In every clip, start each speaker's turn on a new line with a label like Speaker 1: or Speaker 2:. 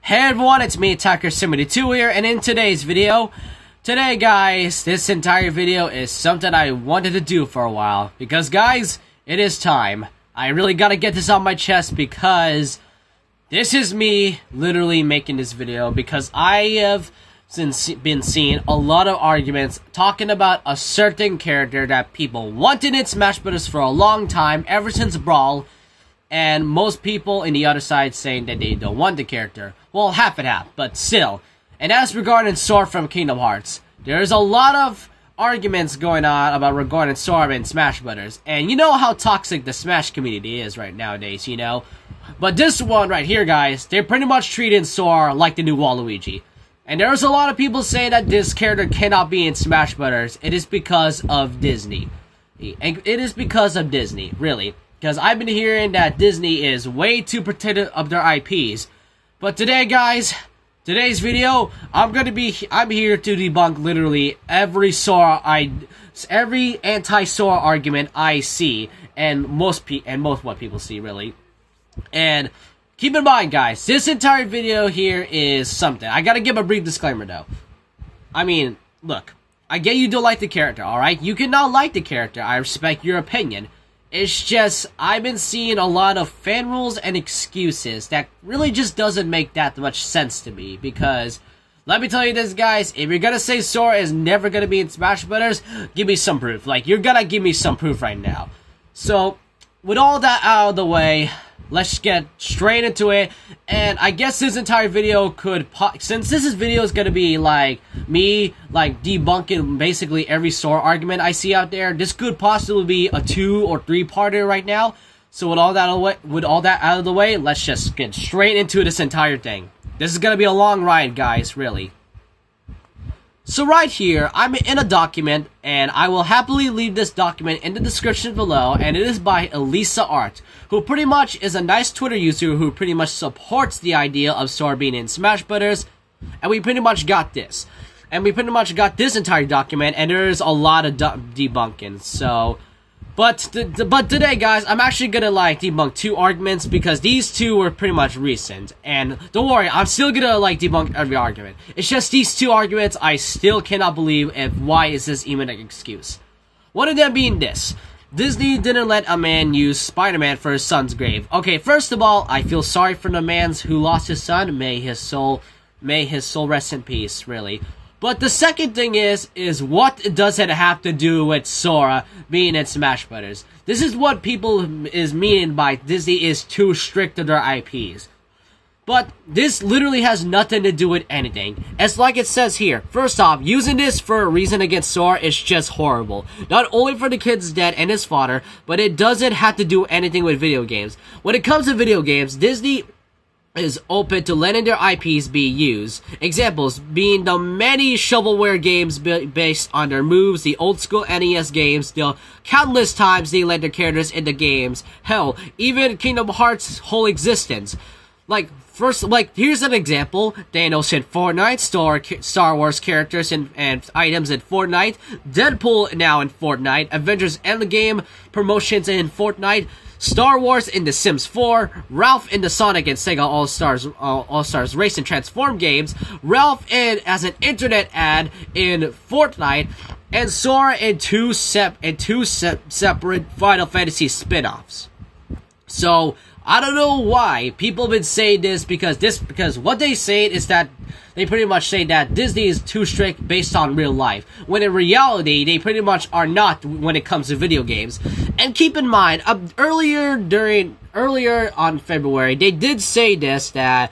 Speaker 1: Hey everyone, it's me, Attacker72 here, and in today's video, guys, this entire video is something I wanted to do for a while, because guys, it is time. I really gotta get this on my chest, because this is me literally making this video, because I have been seeing a lot of arguments talking about a certain character that people wanted in Smash Bros. For a long time, ever since Brawl, and most people in the other side saying that they don't want the character. Well, half and half, but still. And as regarding Sora from Kingdom Hearts, there's a lot of arguments going on about regarding Sora in Smash Bros. And you know how toxic the Smash community is right nowadays, you know? But this one right here, guys, they're pretty much treating Sora like the new Waluigi. And there's a lot of people saying that this character cannot be in Smash Bros. It is because of Disney. And it is because of Disney, really. Because I've been hearing that Disney is way too protective of their IPs. But today, guys, today's video, I'm here to debunk literally every anti-Sora argument I see, and most what people see, really. And keep in mind, guys, this entire video here is something. I gotta give a brief disclaimer, though. I mean, look, I get you don't like the character, alright? You cannot like the character. I respect your opinion. It's just, I've been seeing a lot of fan rules and excuses that really just doesn't make that much sense to me, because, let me tell you this, guys, if you're gonna say Sora is never gonna be in Smash Bros., give me some proof. Like, you're gonna give me some proof right now. So, with all that out of the way, let's get straight into it, and I guess this entire video could, since this video is gonna be, like, me, like, debunking basically every Sora argument I see out there, this could possibly be a 2 or 3-parter right now. So with all that out of the way, let's just get straight into this entire thing. This is gonna be a long ride, guys, really. So right here, I'm in a document, and I will happily leave this document in the description below, and it is by Elisa Art, who pretty much is a nice Twitter user who pretty much supports the idea of Sora being in Smash Bros., and we pretty much got this. And we pretty much got this entire document, and there's a lot of debunking, so... But today, guys, I'm actually gonna, like, debunk 2 arguments, because these 2 were pretty much recent. And don't worry, I'm still gonna, like, debunk every argument. It's just these 2 arguments I still cannot believe, and why is this even an excuse? One of them being this. Disney didn't let a man use Spider-Man for his son's grave. Okay, first of all, I feel sorry for the man who lost his son. May his soul rest in peace, really. But the second thing is what does it have to do with Sora being in Smash Bros? This is what people is meaning by Disney is too strict to their IPs. But this literally has nothing to do with anything. It's like it says here. First off, using this for a reason against Sora is just horrible. Not only for the kid's dead and his father, but it doesn't have to do anything with video games. When it comes to video games, Disney is open to letting their IPs be used. Examples being the many shovelware games based on their moves, the old school NES games, the countless times they let their characters into games. Hell, even Kingdom Hearts' whole existence. Like, here's an example. Thanos in Fortnite, Star Wars characters and items in Fortnite, Deadpool now in Fortnite, Avengers Endgame promotions in Fortnite, Star Wars in The Sims 4, Ralph in the Sonic and Sega All-Stars Race and Transform games, Ralph as an internet ad in Fortnite, and Sora in two separate Final Fantasy spin-offs. So, I don't know why people have been saying this, because what they say is that they pretty much say that Disney is too strict based on real life, when in reality, they pretty much are not when it comes to video games. And keep in mind, earlier on February, they did say this, that,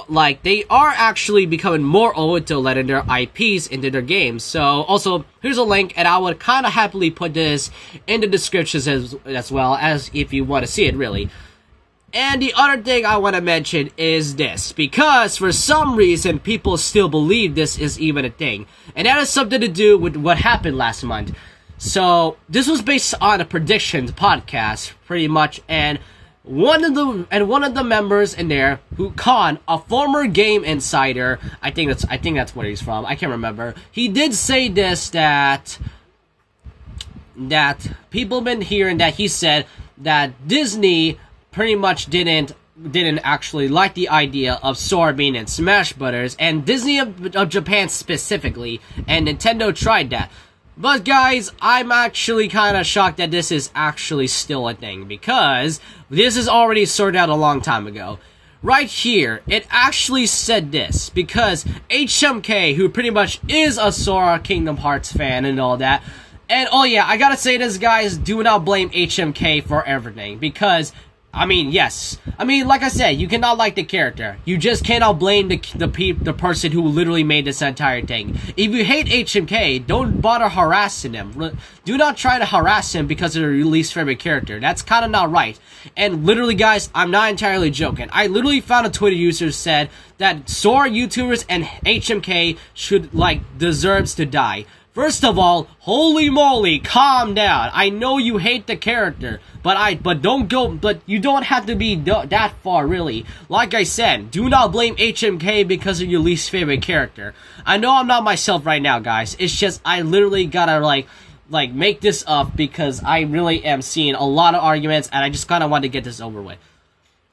Speaker 1: like, they are actually becoming more open to letting their IPs into their games. So, also, here's a link, and I would kind of happily put this in the descriptions as well, as if you want to see it, really. And the other thing I want to mention is this, because for some reason people still believe this is even a thing, and that has something to do with what happened last month. So this was based on a predictions podcast, pretty much, and one of the members in there, who Khan, a former game insider, I think that's where he's from. I can't remember. He did say this, that people have been hearing that he said that Disney pretty much didn't didn't actually like the idea of Sora being in Smash Brothers, and Disney of Japan specifically, and Nintendo tried that. But guys, I'm actually kind of shocked that this is actually still a thing, because this is already sorted out a long time ago. Right here, it actually said this, because HMK, who pretty much is a Sora Kingdom Hearts fan and all that, and oh yeah, I gotta say this, guys, do not blame HMK for everything, because I mean, yes. I mean, like I said, you cannot like the character. You just cannot blame the person who literally made this entire thing. If you hate HMK, don't bother harassing him. Do not try to harass him because of your least favorite character. That's kind of not right. And literally, guys, I'm not entirely joking. I literally found a Twitter user said that Sora YouTubers and HMK should, deserves to die. First of all, holy moly, calm down. I know you hate the character, but you don't have to be that far, really. Like I said, do not blame HMK because of your least favorite character. I know I'm not myself right now, guys. It's just, I literally gotta, make this up because I really am seeing a lot of arguments, and I just kinda want to get this over with.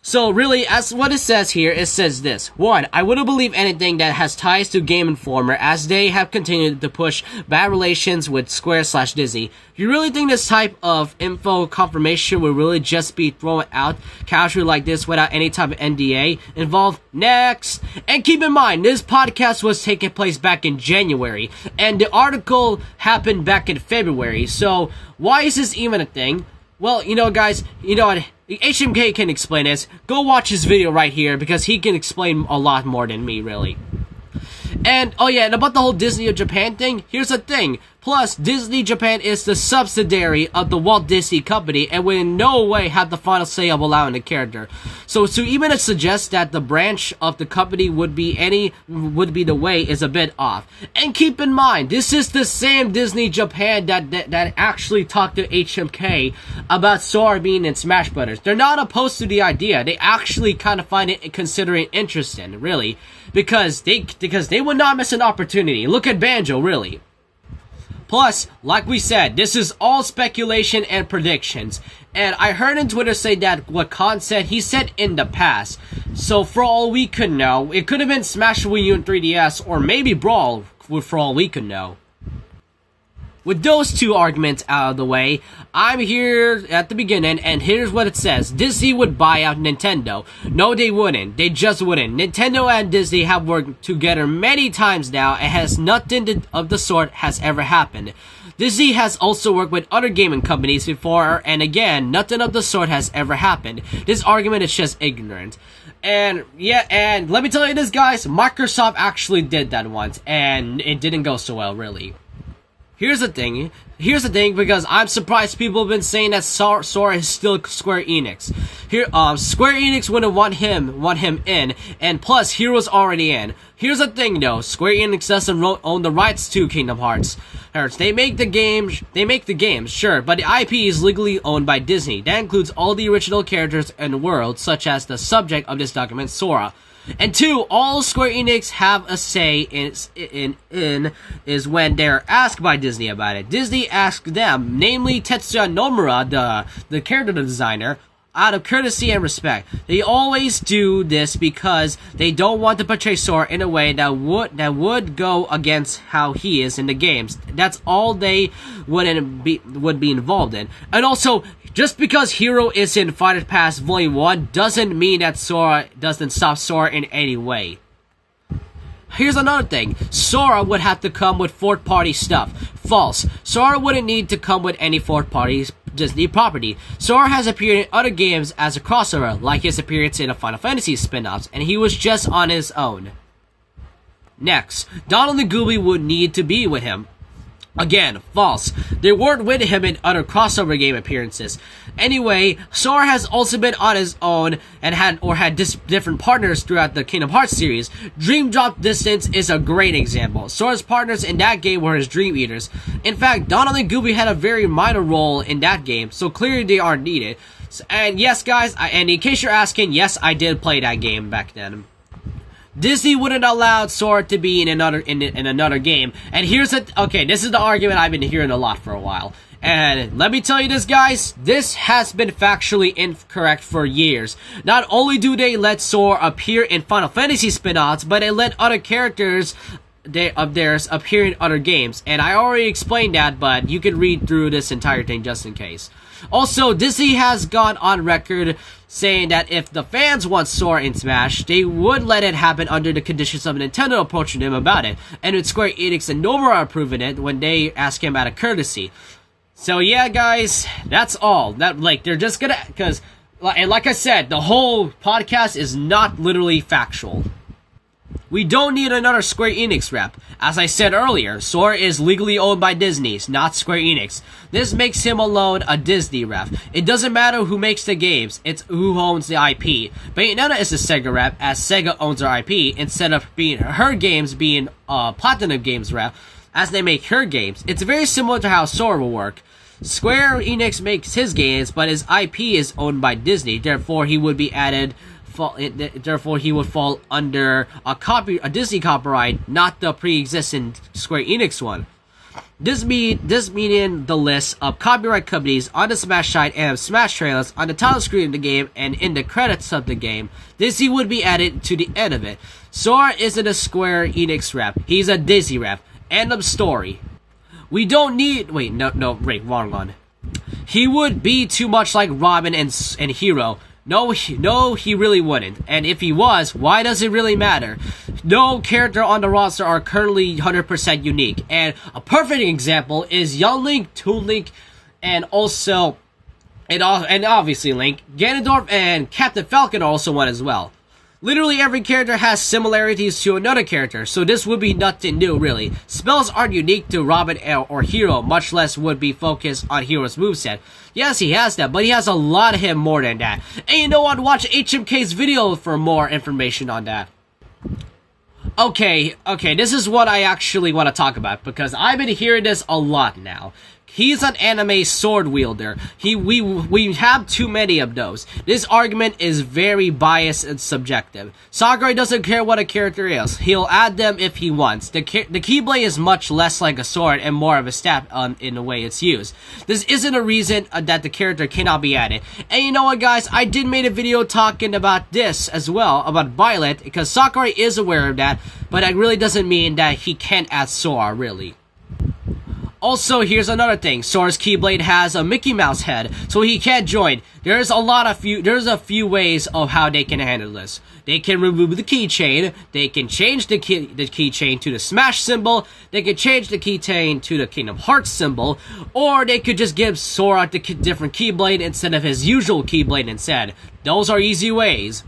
Speaker 1: So really, as what it says here, it says this. 1. I wouldn't believe anything that has ties to Game Informer, as they have continued to push bad relations with Square/Disney. Do you really think this type of info confirmation will really just be thrown out casually like this without any type of NDA involved? Next! And keep in mind, this podcast was taking place back in January, and the article happened back in February, so why is this even a thing? Well, guys, what? HMK can explain this. Go watch his video right here, because he can explain a lot more than me, really. And, oh yeah, and about the whole Disney of Japan thing, here's the thing. Plus, Disney Japan is the subsidiary of the Walt Disney Company and will in no way have the final say of allowing the character. So to even suggest that the branch of the company would be the way is a bit off. And keep in mind, this is the same Disney Japan that actually talked to HMK about Sora being in Smash Brothers. They're not opposed to the idea. They actually kind of find it considering interesting, really, because they would not miss an opportunity. Look at Banjo, really. Plus, like we said, this is all speculation and predictions. And I heard on Twitter say that what Khan said, he said in the past. So for all we could know, it could have been Smash Wii U and 3DS, or maybe Brawl, for all we could know. With those two arguments out of the way, I'm here at the beginning, and here's what it says. Disney would buy out Nintendo. No, they wouldn't. They just wouldn't. Nintendo and Disney have worked together many times now, and has nothing of the sort has ever happened. Disney has also worked with other gaming companies before, and again, nothing of the sort has ever happened. This argument is just ignorant. And, yeah, and let me tell you this, guys, Microsoft actually did that once, and it didn't go so well, really. Here's the thing, because I'm surprised people have been saying that Sora is still Square Enix. Square Enix wouldn't want him in, and plus, Hero's already in. Here's the thing, though, Square Enix doesn't own the rights to Kingdom Hearts. They make the games, sure, but the IP is legally owned by Disney. That includes all the original characters in the world, such as the subject of this document, Sora. And 2, all Square Enix have a say in is when they're asked by Disney about it. Disney asked them, namely Tetsuya Nomura, the character designer, out of courtesy and respect. They always do this because they don't want to portray Sora in a way that would go against how he is in the games. That's all they would be involved in. And also, just because Hero is in Fighter Pass Volume 1 doesn't mean that Sora doesn't stop Sora in any way. Here's another thing. Sora would have to come with fourth-party stuff. False. Sora wouldn't need to come with any fourth-party Disney property. Sora has appeared in other games as a crossover, like his appearance in the Final Fantasy spin-offs, and he was just on his own. Next, Donald and Goofy would need to be with him. Again, false. They weren't with him in other crossover game appearances. Anyway, Sora has also been on his own and had different partners throughout the Kingdom Hearts series. Dream Drop Distance is a great example. Sora's partners in that game were his Dream Eaters. In fact, Donald and Goofy had a very minor role in that game, so clearly they aren't needed. And yes, guys, and in case you're asking, yes, I did play that game back then. Disney wouldn't allow Sora to be in another game, and here's okay, this is the argument I've been hearing a lot for a while. And let me tell you this, guys, this has been factually incorrect for years. Not only do they let Sora appear in Final Fantasy spin-offs, but they let other characters of theirs appear in other games. And I already explained that, but you can read through this entire thing just in case. Also, Disney has gone on record saying that if the fans want Sora in Smash, they would let it happen under the conditions of Nintendo approaching them about it. And with Square Enix and Nomura approving it when they ask him out of courtesy. So yeah, guys, that's all. They're just gonna, and like I said, the whole podcast is not literally factual. We don't need another Square Enix rep. As I said earlier, Sora is legally owned by Disney, not Square Enix. This makes him alone a Disney rep. It doesn't matter who makes the games, it's who owns the IP. Bayonetta is a Sega rep, as Sega owns her IP, instead of being her games being Platinum Games rep, as they make her games. It's very similar to how Sora will work. Square Enix makes his games, but his IP is owned by Disney, therefore he would be added... Therefore, he would fall under a Disney copyright, not the pre-existing Square Enix one. This meaning the list of copyright companies on the Smash site and Smash trailers on the title screen of the game and in the credits of the game. Disney would be added to the end of it. Sora isn't a Square Enix rep. He's a Disney rep. End of story. We don't need... Wait, wrong one. He would be too much like Robin and Hero. No, he really wouldn't. And if he was, why does it really matter? No character on the roster are currently 100% unique. And a perfect example is Young Link, Toon Link, and also, and obviously Link. Ganondorf and Captain Falcon are also one as well. Literally every character has similarities to another character, so this would be nothing new, really. Spells aren't unique to Robin or Hero, much less would be focused on Hero's moveset. Yes, he has that, but he has a lot of him more than that. And you know what? Watch HMK's video for more information on that. Okay, this is what I actually want to talk about, because I've been hearing this a lot now. He's an anime sword wielder. We have too many of those. This argument is very biased and subjective. Sakurai doesn't care what a character is. He'll add them if he wants. The Keyblade is much less like a sword and more of a staff in the way it's used. This isn't a reason that the character cannot be added. And you know what, guys? I did make a video talking about this as well, about Violet, because Sakurai is aware of that, but that really doesn't mean that he can't add Sora, really. Also, here's another thing. Sora's Keyblade has a Mickey Mouse head, so he can't join. There's a few ways of how they can handle this. They can remove the keychain, they can change the keychain to the Smash symbol, they can change the keychain to the Kingdom Hearts symbol, or they could just give Sora the different Keyblade instead of his usual Keyblade instead. Those are easy ways.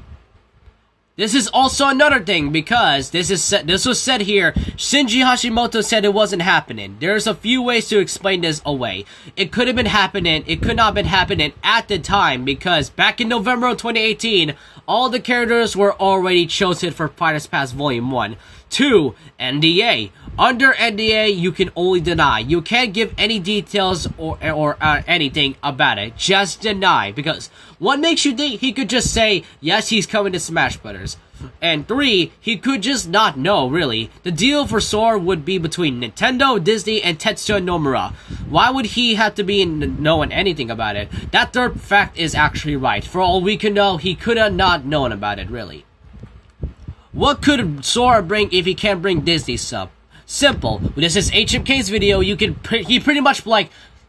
Speaker 1: This is also another thing, because this was said here. Shinji Hashimoto said it wasn't happening. There's a few ways to explain this away. It could have been happening. It could not have been happening at the time, because back in November of 2018, all the characters were already chosen for Fighters Pass Volume 1. 2. NDA. Under NDA, you can only deny. You can't give any details or anything about it. Just deny. Because what makes you think he could just say, yes, he's coming to Smash Brothers? And 3, he could just not know, really. The deal for Sora would be between Nintendo, Disney, and Tetsuya Nomura. Why would he have to be knowing anything about it? That third fact is actually right. For all we can know, he could have not known about it, really. What could Sora bring if he can't bring Disney stuff? Simple. This is HMK's video. He pretty much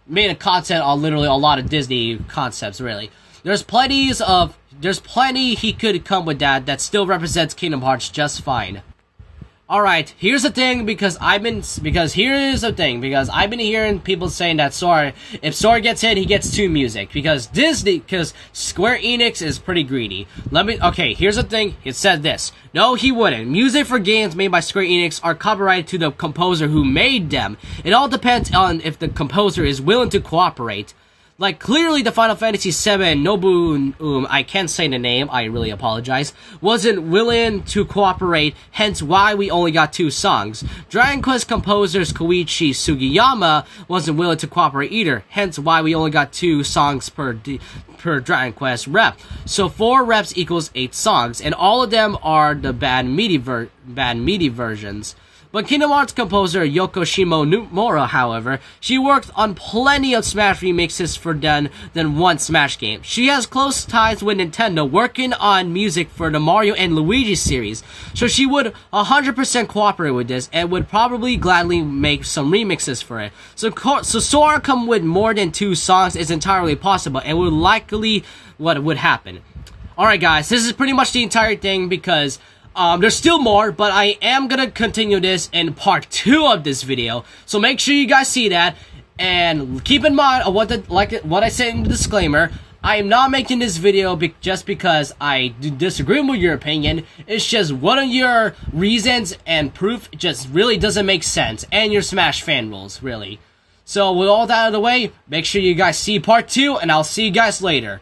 Speaker 1: made a content on literally a lot of Disney concepts, really. There's plenty he could come with that still represents Kingdom Hearts just fine. Alright, here's the thing, because I've been hearing people saying that if Sora gets hit, he gets 2 music, because Square Enix is pretty greedy. Okay, here's the thing, it said this. No, he wouldn't. Music for games made by Square Enix are copyrighted to the composer who made them. It all depends on if the composer is willing to cooperate. Like, clearly the Final Fantasy VII Nobu, I can't say the name, I really apologize, wasn't willing to cooperate, hence why we only got 2 songs. Dragon Quest composers Koichi Sugiyama wasn't willing to cooperate either, hence why we only got 2 songs per Dragon Quest rep. So 4 reps equals 8 songs, and all of them are the bad MIDI versions. But Kingdom Hearts composer Yoko Shimomura, however, she worked on plenty of Smash remixes for than one Smash game. She has close ties with Nintendo, working on music for the Mario and Luigi series, so she would 100% cooperate with this and would probably gladly make some remixes for it. So Sora come with more than 2 songs is entirely possible and would likely what would happen. Alright guys, this is pretty much the entire thing because there's still more, but I am gonna continue this in part 2 of this video. So make sure you guys see that, and keep in mind what I said in the disclaimer. I am not making this video just because I disagree with your opinion. It's just one of your reasons and proof just really doesn't make sense, and your Smash fan rules, really. So with all that out of the way, make sure you guys see part 2, and I'll see you guys later.